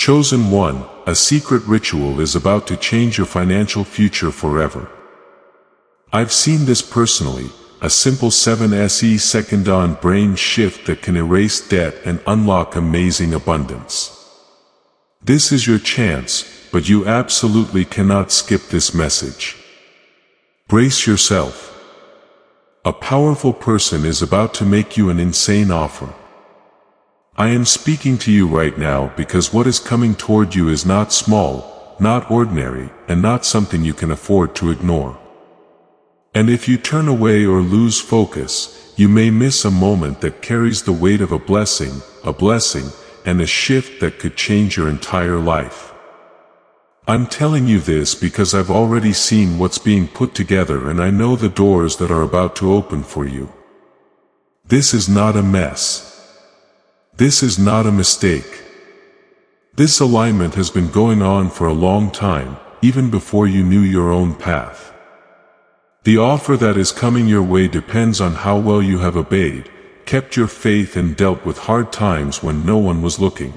Chosen one, a secret ritual is about to change your financial future forever. I've seen this personally, a simple 7 on brain shift that can erase debt and unlock amazing abundance. This is your chance, but you absolutely cannot skip this message. Brace yourself. A powerful person is about to make you an insane offer. I am speaking to you right now because what is coming toward you is not small, not ordinary, and not something you can afford to ignore. And if you turn away or lose focus, you may miss a moment that carries the weight of a blessing, and a shift that could change your entire life. I'm telling you this because I've already seen what's being put together and I know the doors that are about to open for you. This is not a mess. This is not a mistake. This alignment has been going on for a long time, even before you knew your own path. The offer that is coming your way depends on how well you have obeyed, kept your faith and dealt with hard times when no one was looking.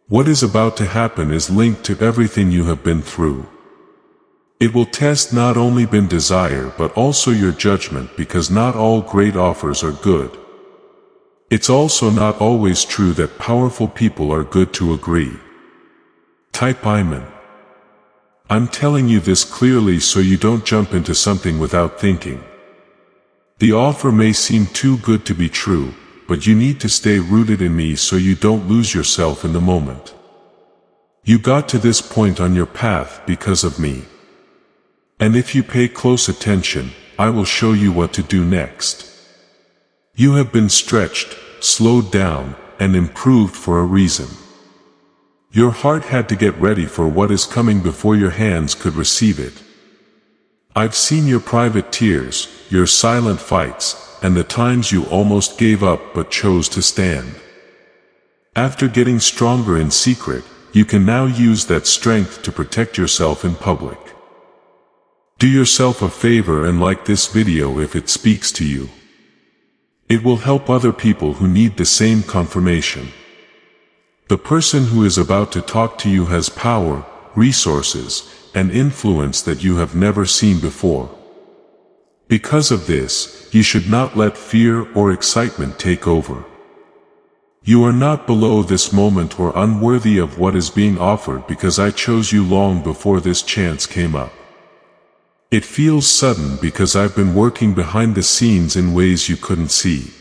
What is about to happen is linked to everything you have been through. It will test not only your desire but also your judgment, because not all great offers are good. It's also not always true that powerful people are good to agree. Type Iman. I'm telling you this clearly so you don't jump into something without thinking. The offer may seem too good to be true, but you need to stay rooted in me so you don't lose yourself in the moment. You got to this point on your path because of me. And if you pay close attention, I will show you what to do next. You have been stretched, slowed down, and improved for a reason. Your heart had to get ready for what is coming before your hands could receive it. I've seen your private tears, your silent fights, and the times you almost gave up but chose to stand. After getting stronger in secret, you can now use that strength to protect yourself in public. Do yourself a favor and like this video if it speaks to you. It will help other people who need the same confirmation. The person who is about to talk to you has power, resources, and influence that you have never seen before. Because of this, you should not let fear or excitement take over. You are not below this moment or unworthy of what is being offered because I chose you long before this chance came up. It feels sudden because I've been working behind the scenes in ways you couldn't see.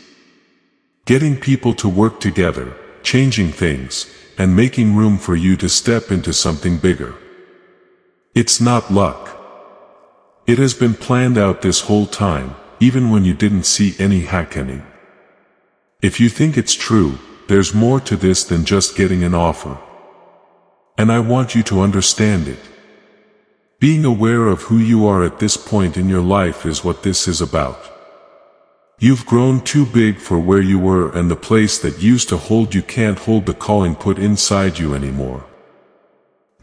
Getting people to work together, changing things, and making room for you to step into something bigger. It's not luck. It has been planned out this whole time, even when you didn't see any happening. If you think it's true, there's more to this than just getting an offer. And I want you to understand it. Being aware of who you are at this point in your life is what this is about. You've grown too big for where you were, and the place that used to hold you can't hold the calling put inside you anymore.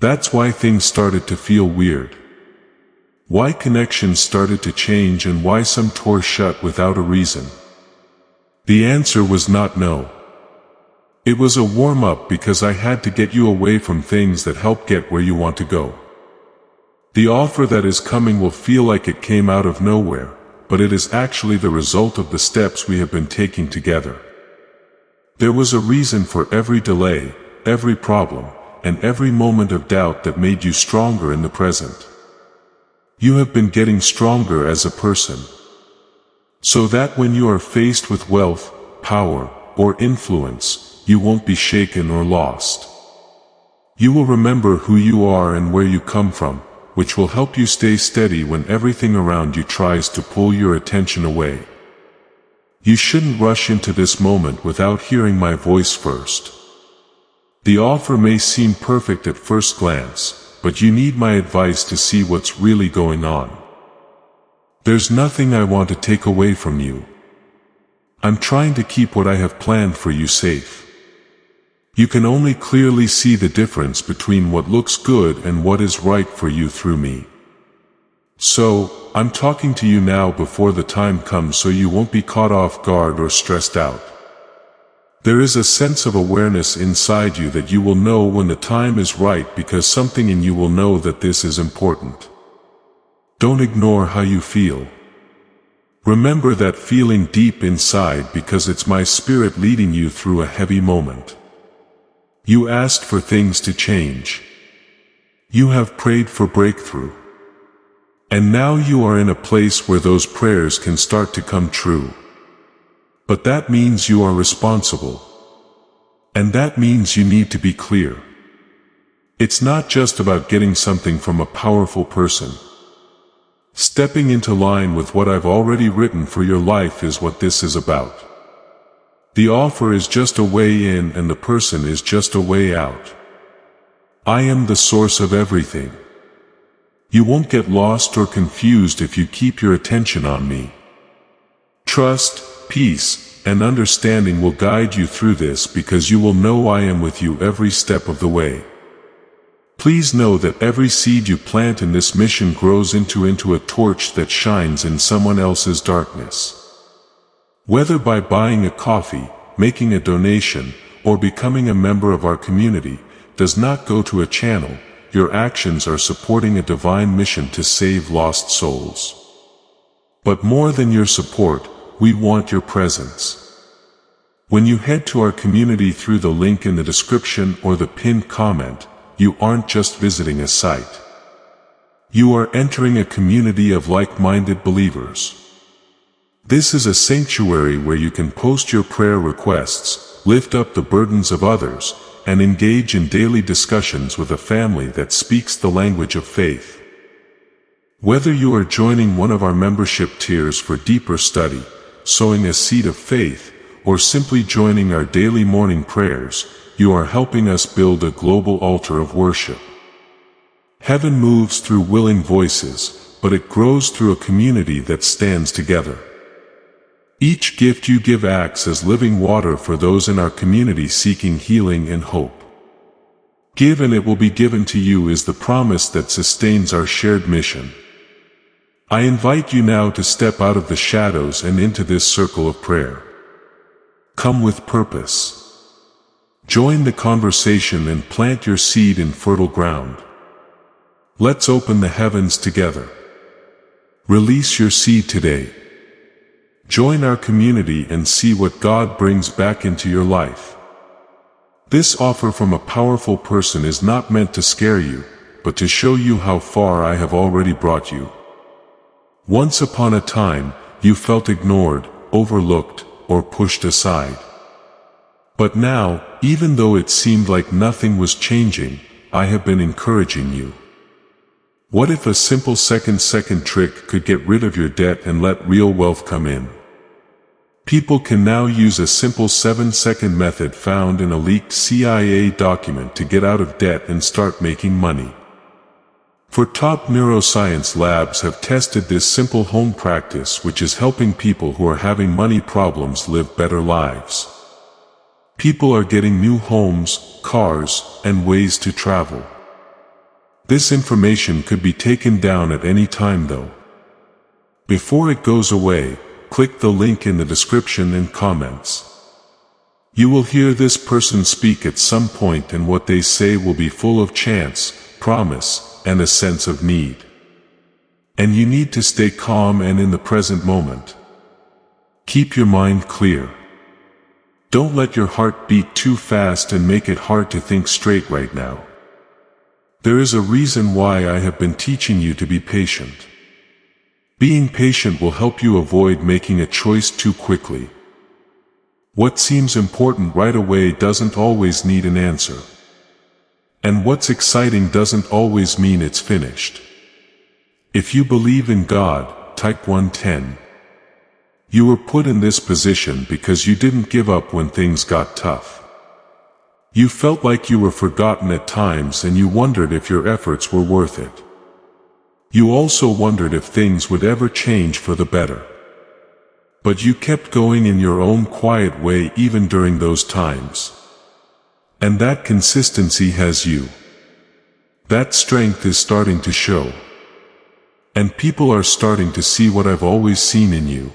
That's why things started to feel weird. Why connections started to change and why some tore shut without a reason. The answer was not no. It was a warm-up because I had to get you away from things that help get where you want to go. The offer that is coming will feel like it came out of nowhere, but it is actually the result of the steps we have been taking together. There was a reason for every delay, every problem, and every moment of doubt that made you stronger in the present. You have been getting stronger as a person, so that when you are faced with wealth, power, or influence, you won't be shaken or lost. You will remember who you are and where you come from, which will help you stay steady when everything around you tries to pull your attention away. You shouldn't rush into this moment without hearing my voice first. The offer may seem perfect at first glance, but you need my advice to see what's really going on. There's nothing I want to take away from you. I'm trying to keep what I have planned for you safe. You can only clearly see the difference between what looks good and what is right for you through me. So, I'm talking to you now before the time comes so you won't be caught off guard or stressed out. There is a sense of awareness inside you that you will know when the time is right, because something in you will know that this is important. Don't ignore how you feel. Remember that feeling deep inside, because it's my spirit leading you through a heavy moment. You asked for things to change. You have prayed for breakthrough. And now you are in a place where those prayers can start to come true. But that means you are responsible. And that means you need to be clear. It's not just about getting something from a powerful person. Stepping into line with what I've already written for your life is what this is about. The offer is just a way in, and the person is just a way out. I am the source of everything. You won't get lost or confused if you keep your attention on me. Trust, peace, and understanding will guide you through this, because you will know I am with you every step of the way. Please know that every seed you plant in this mission grows into a torch that shines in someone else's darkness. Whether by buying a coffee, making a donation, or becoming a member of our community, does not go to a channel. Your actions are supporting a divine mission to save lost souls. But more than your support, we want your presence. When you head to our community through the link in the description or the pinned comment, you aren't just visiting a site. You are entering a community of like-minded believers. This is a sanctuary where you can post your prayer requests, lift up the burdens of others, and engage in daily discussions with a family that speaks the language of faith. Whether you are joining one of our membership tiers for deeper study, sowing a seed of faith, or simply joining our daily morning prayers, you are helping us build a global altar of worship. Heaven moves through willing voices, but it grows through a community that stands together. Each gift you give acts as living water for those in our community seeking healing and hope. Give and it will be given to you is the promise that sustains our shared mission. I invite you now to step out of the shadows and into this circle of prayer. Come with purpose. Join the conversation and plant your seed in fertile ground. Let's open the heavens together. Release your seed today. Join our community and see what God brings back into your life. This offer from a powerful person is not meant to scare you, but to show you how far I have already brought you. Once upon a time, you felt ignored, overlooked, or pushed aside. But now, even though it seemed like nothing was changing, I have been encouraging you. What if a simple second trick could get rid of your debt and let real wealth come in? People can now use a simple 7-second method found in a leaked CIA document to get out of debt and start making money. For top neuroscience labs have tested this simple home practice, which is helping people who are having money problems live better lives. People are getting new homes, cars, and ways to travel. This information could be taken down at any time though. Before it goes away, click the link in the description and comments. You will hear this person speak at some point, and what they say will be full of chance, promise, and a sense of need. And you need to stay calm and in the present moment. Keep your mind clear. Don't let your heart beat too fast and make it hard to think straight right now. There is a reason why I have been teaching you to be patient. Being patient will help you avoid making a choice too quickly. What seems important right away doesn't always need an answer. And what's exciting doesn't always mean it's finished. If you believe in God, type 110. You were put in this position because you didn't give up when things got tough. You felt like you were forgotten at times, and you wondered if your efforts were worth it. You also wondered if things would ever change for the better. But you kept going in your own quiet way even during those times. And that consistency has you. That strength is starting to show. And people are starting to see what I've always seen in you.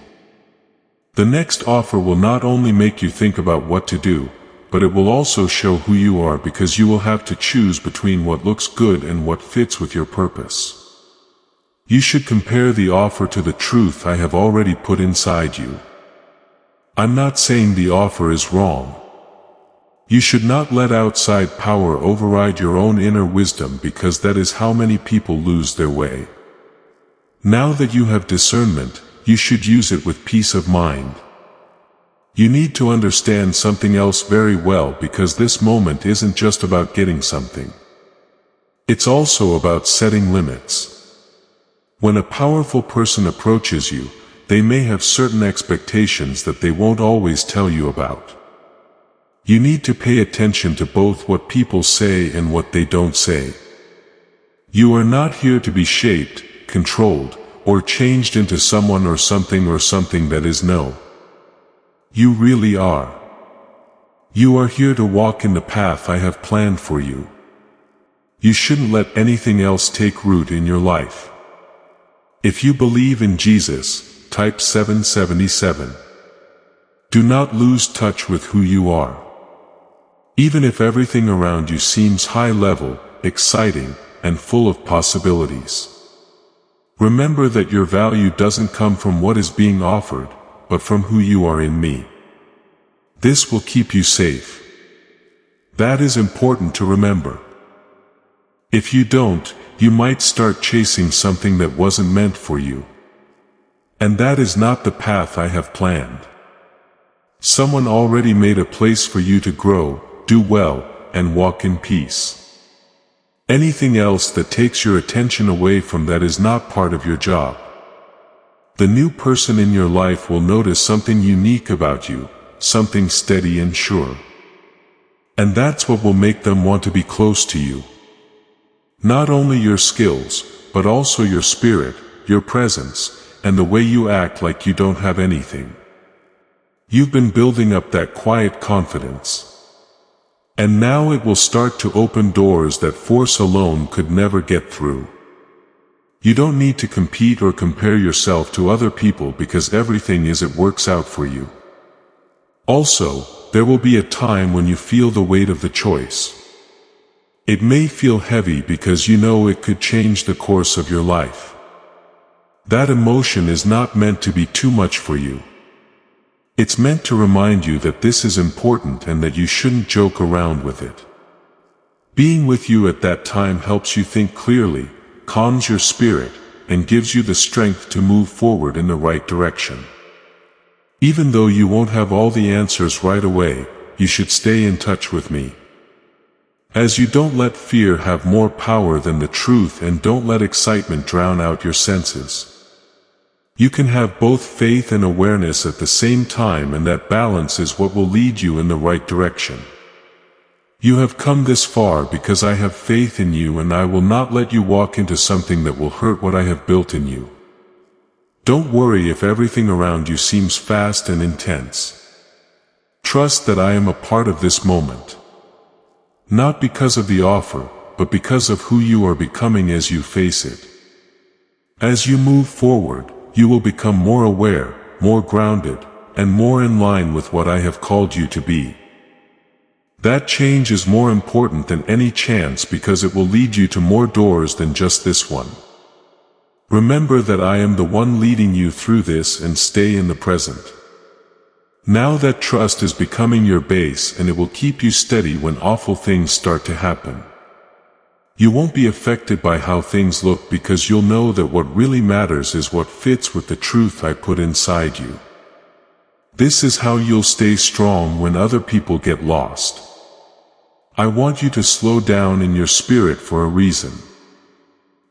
The next offer will not only make you think about what to do, but it will also show who you are, because you will have to choose between what looks good and what fits with your purpose. You should compare the offer to the truth I have already put inside you. I'm not saying the offer is wrong. You should not let outside power override your own inner wisdom, because that is how many people lose their way. Now that you have discernment, you should use it with peace of mind. You need to understand something else very well, because this moment isn't just about getting something. It's also about setting limits. When a powerful person approaches you, they may have certain expectations that they won't always tell you about. You need to pay attention to both what people say and what they don't say. You are not here to be shaped, controlled, or changed into someone or something that is no. You really are. You are here to walk in the path I have planned for you. You shouldn't let anything else take root in your life. If you believe in Jesus, type 777. Do not lose touch with who you are. Even if everything around you seems high level, exciting, and full of possibilities. Remember that your value doesn't come from what is being offered, but from who you are in me. This will keep you safe. That is important to remember. If you don't, you might start chasing something that wasn't meant for you. And that is not the path I have planned. Someone already made a place for you to grow, do well, and walk in peace. Anything else that takes your attention away from that is not part of your job. The new person in your life will notice something unique about you, something steady and sure. And that's what will make them want to be close to you. Not only your skills, but also your spirit, your presence, and the way you act like you don't have anything. You've been building up that quiet confidence. And now it will start to open doors that force alone could never get through. You don't need to compete or compare yourself to other people, because everything as it works out for you. Also, there will be a time when you feel the weight of the choice. It may feel heavy because you know it could change the course of your life. That emotion is not meant to be too much for you. It's meant to remind you that this is important and that you shouldn't joke around with it. Being with you at that time helps you think clearly, calms your spirit, and gives you the strength to move forward in the right direction. Even though you won't have all the answers right away, you should stay in touch with me. As you don't let fear have more power than the truth, and don't let excitement drown out your senses. You can have both faith and awareness at the same time, and that balance is what will lead you in the right direction. You have come this far because I have faith in you, and I will not let you walk into something that will hurt what I have built in you. Don't worry if everything around you seems fast and intense. Trust that I am a part of this moment. Not because of the offer, but because of who you are becoming as you face it. As you move forward, you will become more aware, more grounded, and more in line with what I have called you to be. That change is more important than any chance, because it will lead you to more doors than just this one. Remember that I am the one leading you through this, and stay in the present. Now that trust is becoming your base, and it will keep you steady when awful things start to happen. You won't be affected by how things look, because you'll know that what really matters is what fits with the truth I put inside you. This is how you'll stay strong when other people get lost. I want you to slow down in your spirit for a reason.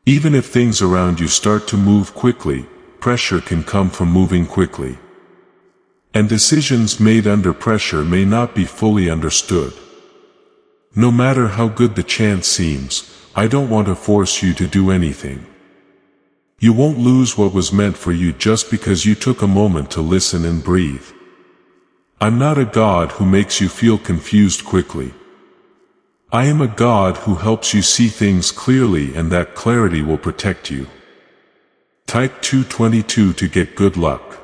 Even if things around you start to move quickly, pressure can come from moving quickly. And decisions made under pressure may not be fully understood. No matter how good the chance seems, I don't want to force you to do anything. You won't lose what was meant for you just because you took a moment to listen and breathe. I'm not a God who makes you feel confused quickly. I am a God who helps you see things clearly, and that clarity will protect you. Type 222 to get good luck.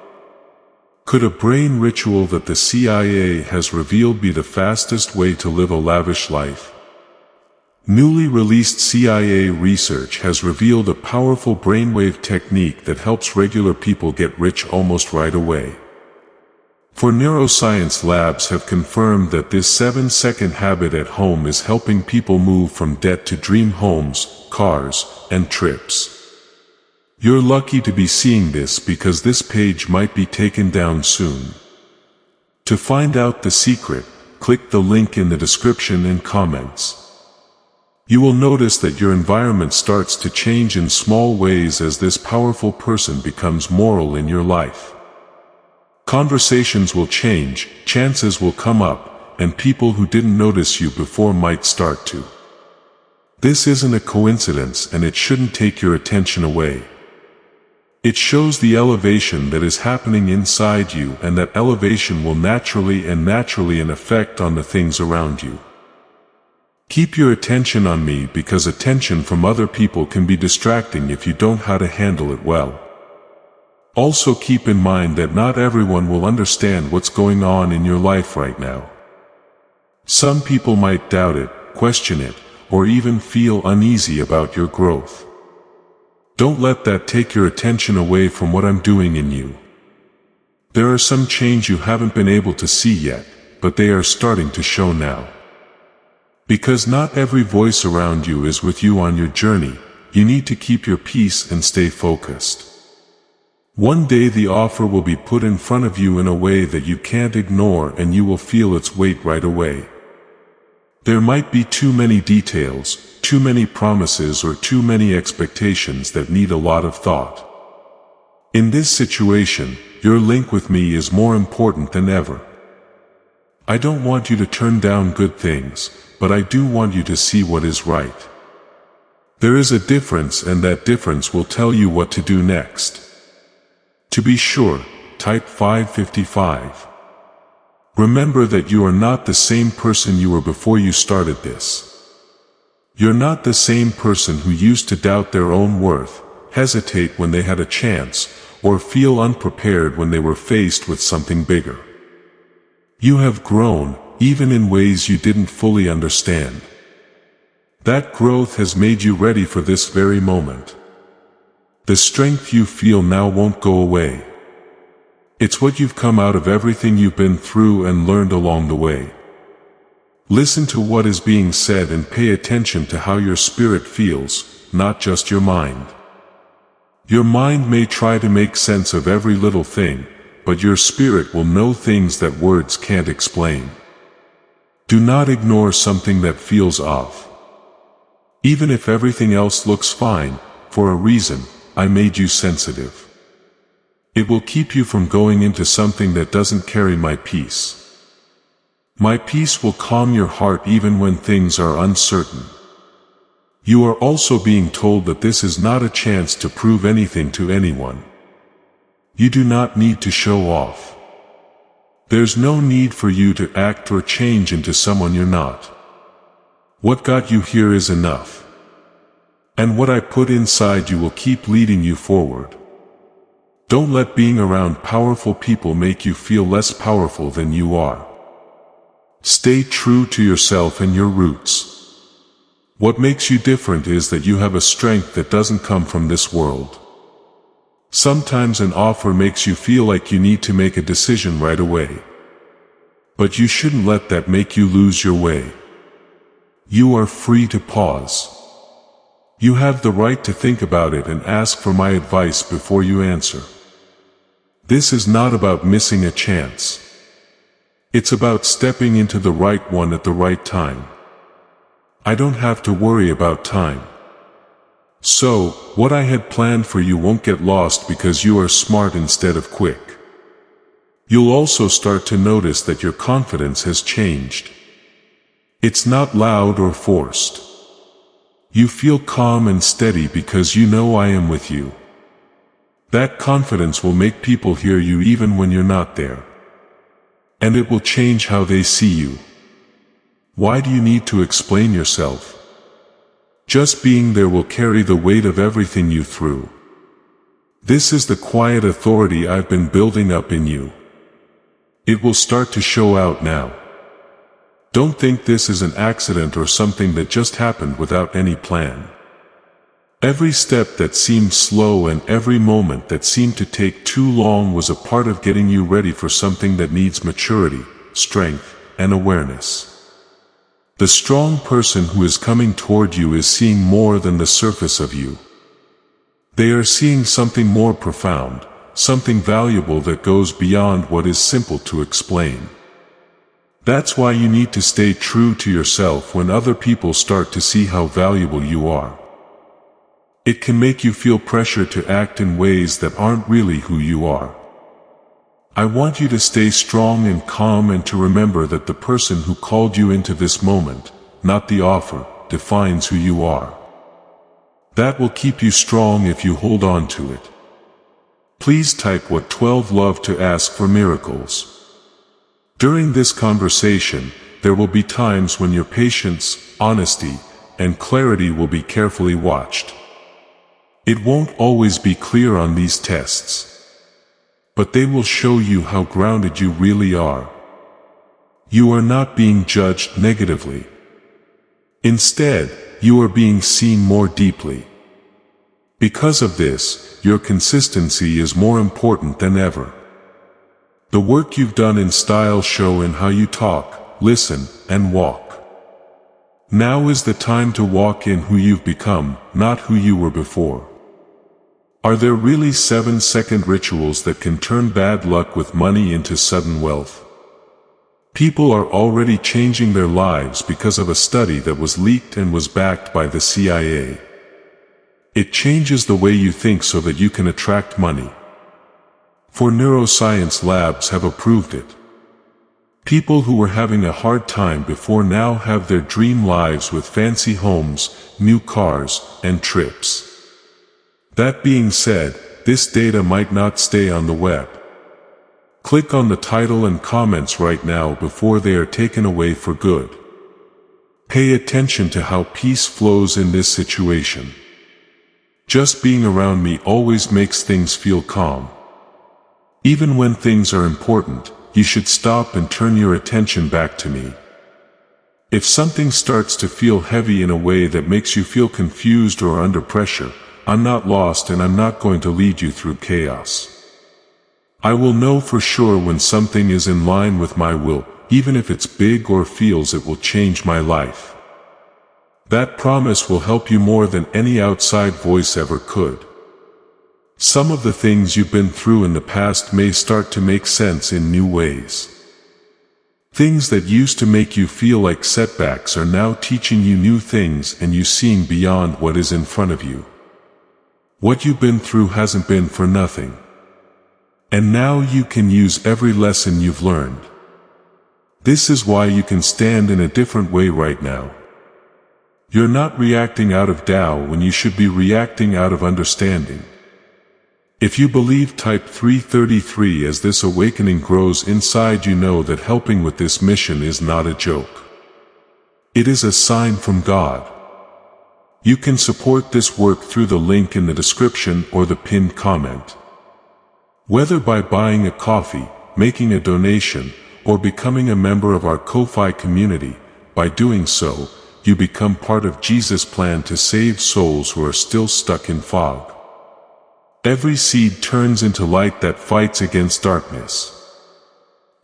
Could a brain ritual that the CIA has revealed be the fastest way to live a lavish life? Newly released CIA research has revealed a powerful brainwave technique that helps regular people get rich almost right away. For neuroscience labs have confirmed that this 7-second habit at home is helping people move from debt to dream homes, cars, and trips. You're lucky to be seeing this because this page might be taken down soon. To find out the secret, click the link in the description and comments. You will notice that your environment starts to change in small ways as this powerful person becomes moral in your life. Conversations will change, chances will come up, and people who didn't notice you before might start to. This isn't a coincidence, and it shouldn't take your attention away. It shows the elevation that is happening inside you, and that elevation will naturally an effect on the things around you. Keep your attention on me because attention from other people can be distracting if you don't know how to handle it well. Also keep in mind that not everyone will understand what's going on in your life right now. Some people might doubt it, question it, or even feel uneasy about your growth. Don't let that take your attention away from what I'm doing in you. There are some change you haven't been able to see yet, but they are starting to show now. Because not every voice around you is with you on your journey, you need to keep your peace and stay focused. One day the offer will be put in front of you in a way that you can't ignore, and you will feel its weight right away. There might be too many details, too many promises, or too many expectations that need a lot of thought. In this situation, your link with me is more important than ever. I don't want you to turn down good things, but I do want you to see what is right. There is a difference, and that difference will tell you what to do next. To be sure, type 555. Remember that you are not the same person you were before you started this. You're not the same person who used to doubt their own worth, hesitate when they had a chance, or feel unprepared when they were faced with something bigger. You have grown, even in ways you didn't fully understand. That growth has made you ready for this very moment. The strength you feel now won't go away. It's what you've come out of everything you've been through and learned along the way. Listen to what is being said and pay attention to how your spirit feels, not just your mind. Your mind may try to make sense of every little thing, but your spirit will know things that words can't explain. Do not ignore something that feels off. Even if everything else looks fine, for a reason, I made you sensitive. It will keep you from going into something that doesn't carry my peace. My peace will calm your heart even when things are uncertain. You are also being told that this is not a chance to prove anything to anyone. You do not need to show off. There's no need for you to act or change into someone you're not. What got you here is enough. And what I put inside you will keep leading you forward. Don't let being around powerful people make you feel less powerful than you are. Stay true to yourself and your roots. What makes you different is that you have a strength that doesn't come from this world. Sometimes an offer makes you feel like you need to make a decision right away. But you shouldn't let that make you lose your way. You are free to pause. You have the right to think about it and ask for my advice before you answer. This is not about missing a chance. It's about stepping into the right one at the right time. I don't have to worry about time. So, what I had planned for you won't get lost because you are smart instead of quick. You'll also start to notice that your confidence has changed. It's not loud or forced. You feel calm and steady because you know I am with you. That confidence will make people hear you even when you're not there. And it will change how they see you. Why do you need to explain yourself? Just being there will carry the weight of everything you through. This is the quiet authority I've been building up in you. It will start to show out now. Don't think this is an accident or something that just happened without any plan. Every step that seemed slow and every moment that seemed to take too long was a part of getting you ready for something that needs maturity, strength, and awareness. The strong person who is coming toward you is seeing more than the surface of you. They are seeing something more profound, something valuable that goes beyond what is simple to explain. That's why you need to stay true to yourself when other people start to see how valuable you are. It can make you feel pressure to act in ways that aren't really who you are. I want you to stay strong and calm and to remember that the person who called you into this moment, not the offer, defines who you are. That will keep you strong if you hold on to it. Please type what 12 love to ask for miracles. During this conversation, there will be times when your patience, honesty, and clarity will be carefully watched. It won't always be clear on these tests, but they will show you how grounded you really are. You are not being judged negatively. Instead, you are being seen more deeply. Because of this, your consistency is more important than ever. The work you've done in style show in how you talk, listen, and walk. Now is the time to walk in who you've become, not who you were before. Are there really 7-second rituals that can turn bad luck with money into sudden wealth? People are already changing their lives because of a study that was leaked and was backed by the CIA. It changes the way you think so that you can attract money. 4 neuroscience labs have approved it. People who were having a hard time before now have their dream lives with fancy homes, new cars, and trips. That being said, this data might not stay on the web. Click on the title and comments right now before they are taken away for good. Pay attention to how peace flows in this situation. Just being around me always makes things feel calm. Even when things are important, you should stop and turn your attention back to me. If something starts to feel heavy in a way that makes you feel confused or under pressure, I'm not lost and I'm not going to lead you through chaos. I will know for sure when something is in line with my will, even if it's big or feels it will change my life. That promise will help you more than any outside voice ever could. Some of the things you've been through in the past may start to make sense in new ways. Things that used to make you feel like setbacks are now teaching you new things and you seeing beyond what is in front of you. What you've been through hasn't been for nothing. And now you can use every lesson you've learned. This is why you can stand in a different way right now. You're not reacting out of doubt when you should be reacting out of understanding. If you believe type 333 as this awakening grows inside, you know that helping with this mission is not a joke. It is a sign from God. You can support this work through the link in the description or the pinned comment. Whether by buying a coffee, making a donation, or becoming a member of our Ko-Fi community, by doing so, you become part of Jesus' plan to save souls who are still stuck in fog. Every seed turns into light that fights against darkness.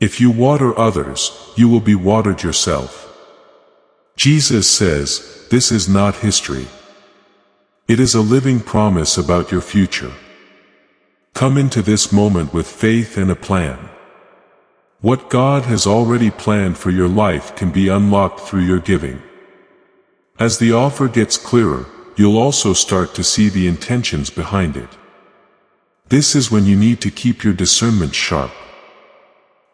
If you water others, you will be watered yourself. Jesus says, this is not history. It is a living promise about your future. Come into this moment with faith and a plan. What God has already planned for your life can be unlocked through your giving. As the offer gets clearer, you'll also start to see the intentions behind it. This is when you need to keep your discernment sharp.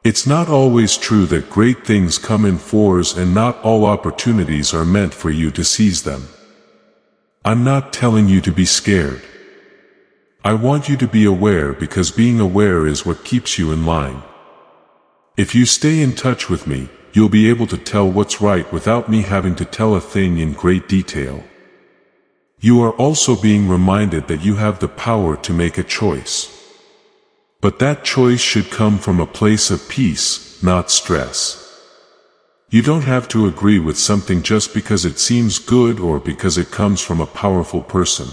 It's not always true that great things come in fours and not all opportunities are meant for you to seize them. I'm not telling you to be scared. I want you to be aware because being aware is what keeps you in line. If you stay in touch with me, you'll be able to tell what's right without me having to tell a thing in great detail. You are also being reminded that you have the power to make a choice. But that choice should come from a place of peace, not stress. You don't have to agree with something just because it seems good or because it comes from a powerful person.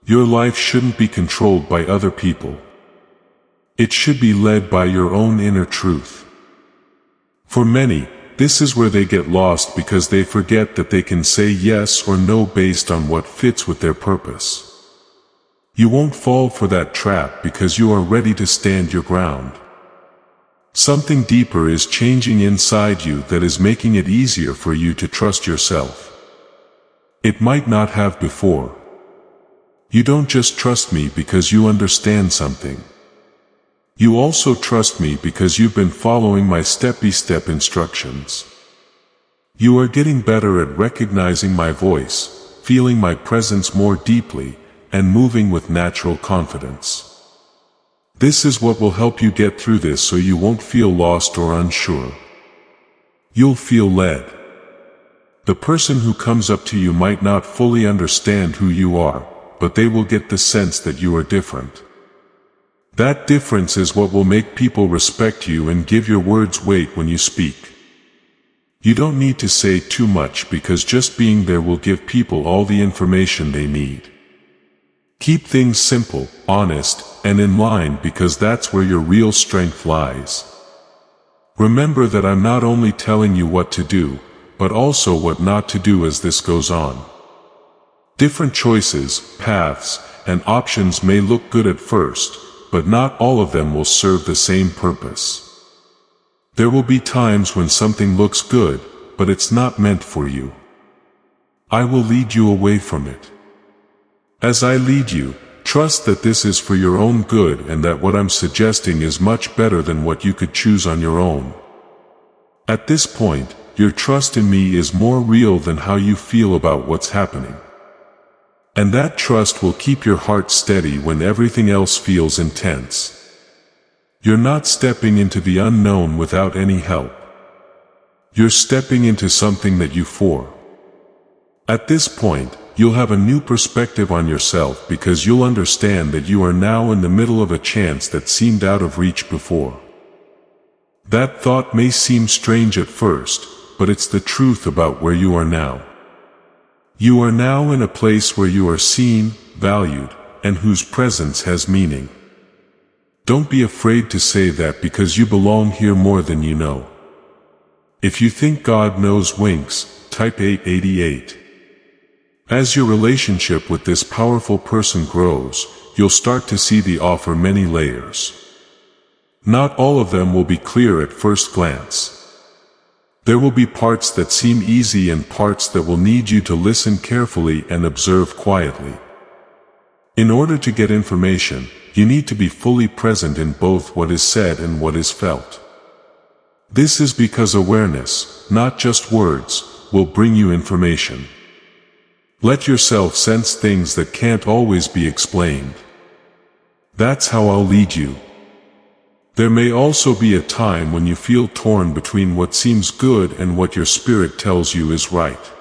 Your life shouldn't be controlled by other people. It should be led by your own inner truth. For many, this is where they get lost because they forget that they can say yes or no based on what fits with their purpose. You won't fall for that trap because you are ready to stand your ground. Something deeper is changing inside you that is making it easier for you to trust yourself. It might not have before. You don't just trust me because you understand something. You also trust me because you've been following my step-by-step instructions. You are getting better at recognizing my voice, feeling my presence more deeply, and moving with natural confidence. This is what will help you get through this so you won't feel lost or unsure. You'll feel led. The person who comes up to you might not fully understand who you are, but they will get the sense that you are different. That difference is what will make people respect you and give your words weight when you speak. You don't need to say too much because just being there will give people all the information they need. Keep things simple, honest, and in line because that's where your real strength lies. Remember that I'm not only telling you what to do, but also what not to do as this goes on. Different choices, paths, and options may look good at first, but not all of them will serve the same purpose. There will be times when something looks good, but it's not meant for you. I will lead you away from it. As I lead you, trust that this is for your own good and that what I'm suggesting is much better than what you could choose on your own. At this point, your trust in me is more real than how you feel about what's happening. And that trust will keep your heart steady when everything else feels intense. You're not stepping into the unknown without any help. You're stepping into something that you for. At this point, you'll have a new perspective on yourself because you'll understand that you are now in the middle of a chance that seemed out of reach before. That thought may seem strange at first, but it's the truth about where you are now. You are now in a place where you are seen, valued, and whose presence has meaning. Don't be afraid to say that because you belong here more than you know. If you think God knows winks, type 888. As your relationship with this powerful person grows, you'll start to see the offer many layers. Not all of them will be clear at first glance. There will be parts that seem easy and parts that will need you to listen carefully and observe quietly. In order to get information, you need to be fully present in both what is said and what is felt. This is because awareness, not just words, will bring you information. Let yourself sense things that can't always be explained. That's how I'll lead you. There may also be a time when you feel torn between what seems good and what your spirit tells you is right.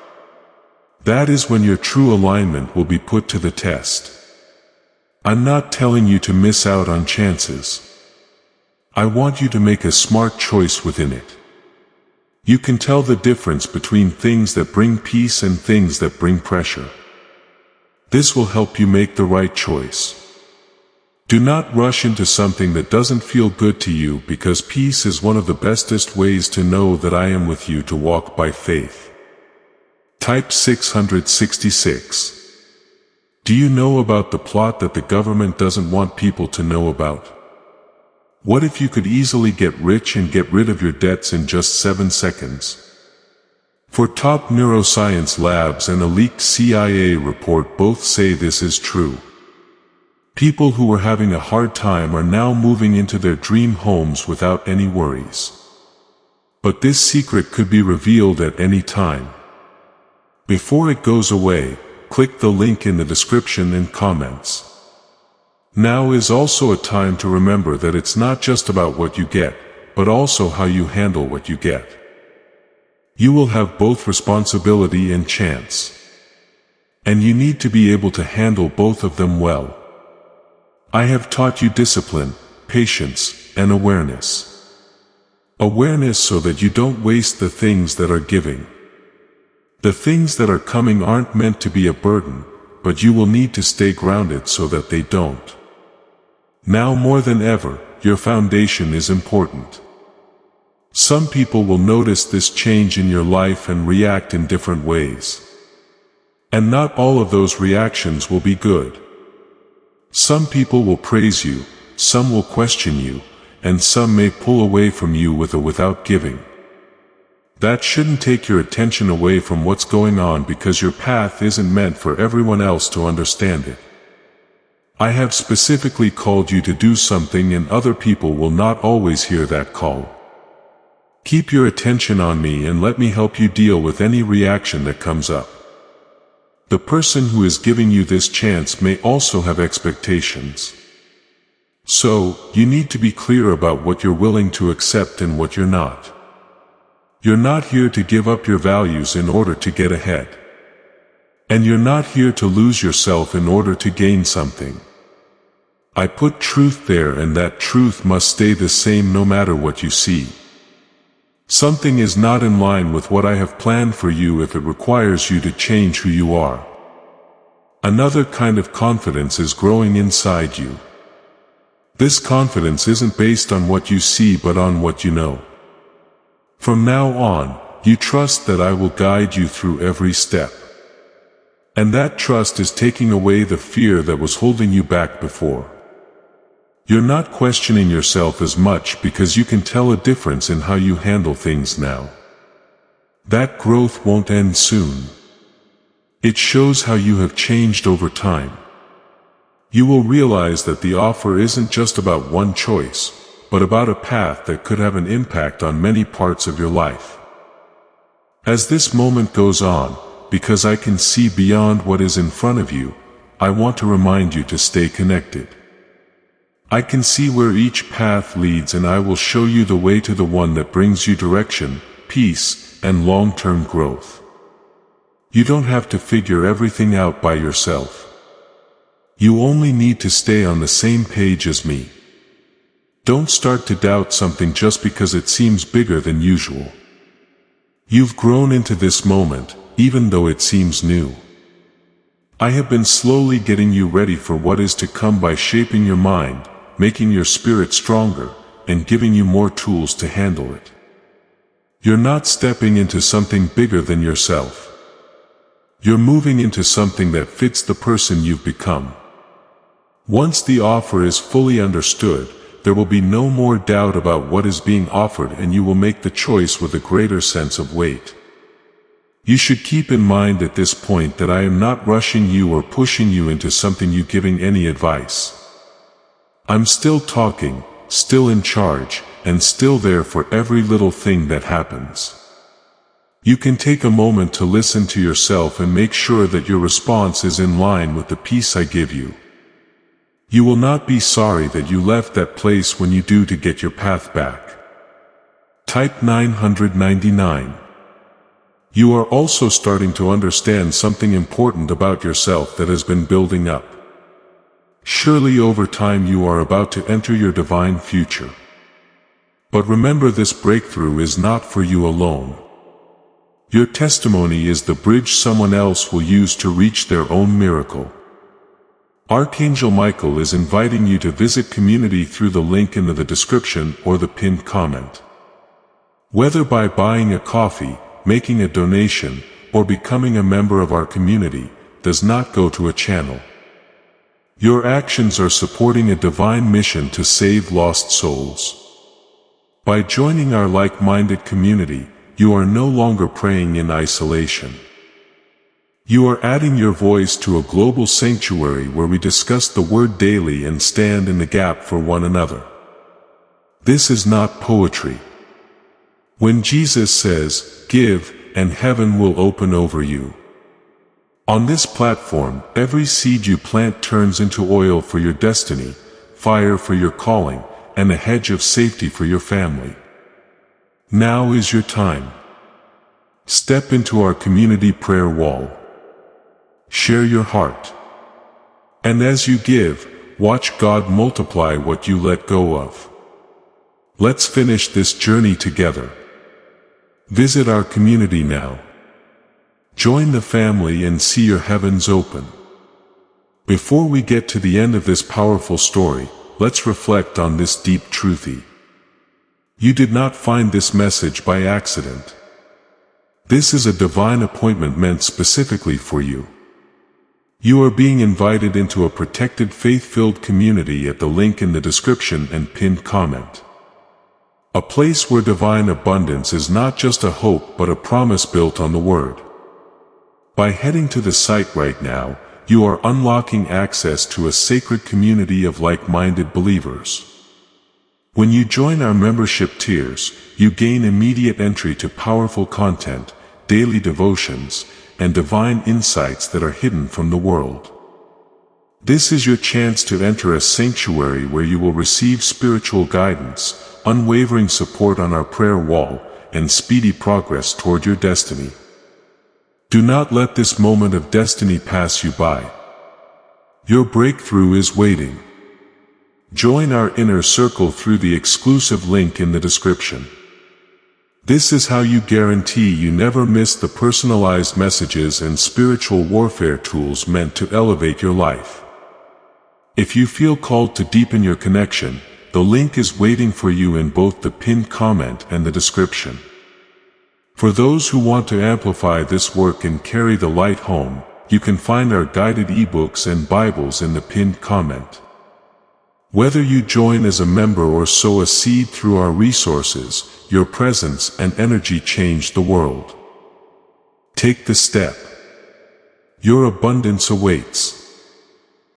That is when your true alignment will be put to the test. I'm not telling you to miss out on chances. I want you to make a smart choice within it. You can tell the difference between things that bring peace and things that bring pressure. This will help you make the right choice. Do not rush into something that doesn't feel good to you because peace is one of the bestest ways to know that I am with you to walk by faith. Type 666. Do you know about the plot that the government doesn't want people to know about? What if you could easily get rich and get rid of your debts in just 7 seconds? For top neuroscience labs and a leaked CIA report both say this is true. People who were having a hard time are now moving into their dream homes without any worries. But this secret could be revealed at any time. Before it goes away, click the link in the description and comments. Now is also a time to remember that it's not just about what you get, but also how you handle what you get. You will have both responsibility and chance. And you need to be able to handle both of them well. I have taught you discipline, patience, and awareness. Awareness so that you don't waste the things that are giving. The things that are coming aren't meant to be a burden, but you will need to stay grounded so that they don't. Now more than ever, your foundation is important. Some people will notice this change in your life and react in different ways. And not all of those reactions will be good. Some people will praise you, some will question you, and some may pull away from you with or without giving. That shouldn't take your attention away from what's going on, because your path isn't meant for everyone else to understand it. I have specifically called you to do something, and other people will not always hear that call. Keep your attention on me and let me help you deal with any reaction that comes up. The person who is giving you this chance may also have expectations. So, you need to be clear about what you're willing to accept and what you're not. You're not here to give up your values in order to get ahead. And you're not here to lose yourself in order to gain something. I put truth there, and that truth must stay the same no matter what you see. Something is not in line with what I have planned for you if it requires you to change who you are. Another kind of confidence is growing inside you. This confidence isn't based on what you see but on what you know. From now on, you trust that I will guide you through every step. And that trust is taking away the fear that was holding you back before. You're not questioning yourself as much because you can tell a difference in how you handle things now. That growth won't end soon. It shows how you have changed over time. You will realize that the offer isn't just about one choice, but about a path that could have an impact on many parts of your life. As this moment goes on, because I can see beyond what is in front of you, I want to remind you to stay connected. I can see where each path leads, and I will show you the way to the one that brings you direction, peace, and long-term growth. You don't have to figure everything out by yourself. You only need to stay on the same page as me. Don't start to doubt something just because it seems bigger than usual. You've grown into this moment, even though it seems new. I have been slowly getting you ready for what is to come by shaping your mind, making your spirit stronger, and giving you more tools to handle it. You're not stepping into something bigger than yourself. You're moving into something that fits the person you've become. Once the offer is fully understood, there will be no more doubt about what is being offered, and you will make the choice with a greater sense of weight. You should keep in mind at this point that I am not rushing you or pushing you into something you giving any advice. I'm still talking, still in charge, and still there for every little thing that happens. You can take a moment to listen to yourself and make sure that your response is in line with the peace I give you. You will not be sorry that you left that place when you do to get your path back. Type 999. You are also starting to understand something important about yourself that has been building up. Surely over time you are about to enter your divine future. But remember, this breakthrough is not for you alone. Your testimony is the bridge someone else will use to reach their own miracle. Archangel Michael is inviting you to visit community through the link in the description or the pinned comment. Whether by buying a coffee, making a donation, or becoming a member of our community, does not go to a channel. Your actions are supporting a divine mission to save lost souls. By joining our like-minded community, you are no longer praying in isolation. You are adding your voice to a global sanctuary where we discuss the Word daily and stand in the gap for one another. This is not poetry. When Jesus says, "Give, and heaven will open over you." On this platform, every seed you plant turns into oil for your destiny, fire for your calling, and a hedge of safety for your family. Now is your time. Step into our community prayer wall. Share your heart. And as you give, watch God multiply what you let go of. Let's finish this journey together. Visit our community now. Join the family and see your heavens open. Before we get to the end of this powerful story, let's reflect on this deep truthy. You did not find this message by accident. This is a divine appointment meant specifically for you. You are being invited into a protected faith-filled community at the link in the description and pinned comment. A place where divine abundance is not just a hope but a promise built on the Word. By heading to the site right now, you are unlocking access to a sacred community of like-minded believers. When you join our membership tiers, you gain immediate entry to powerful content, daily devotions, and divine insights that are hidden from the world. This is your chance to enter a sanctuary where you will receive spiritual guidance, unwavering support on our prayer wall, and speedy progress toward your destiny. Do not let this moment of destiny pass you by. Your breakthrough is waiting. Join our inner circle through the exclusive link in the description. This is how you guarantee you never miss the personalized messages and spiritual warfare tools meant to elevate your life. If you feel called to deepen your connection, the link is waiting for you in both the pinned comment and the description. For those who want to amplify this work and carry the light home, you can find our guided ebooks and Bibles in the pinned comment. Whether you join as a member or sow a seed through our resources, your presence and energy change the world. Take the step. Your abundance awaits.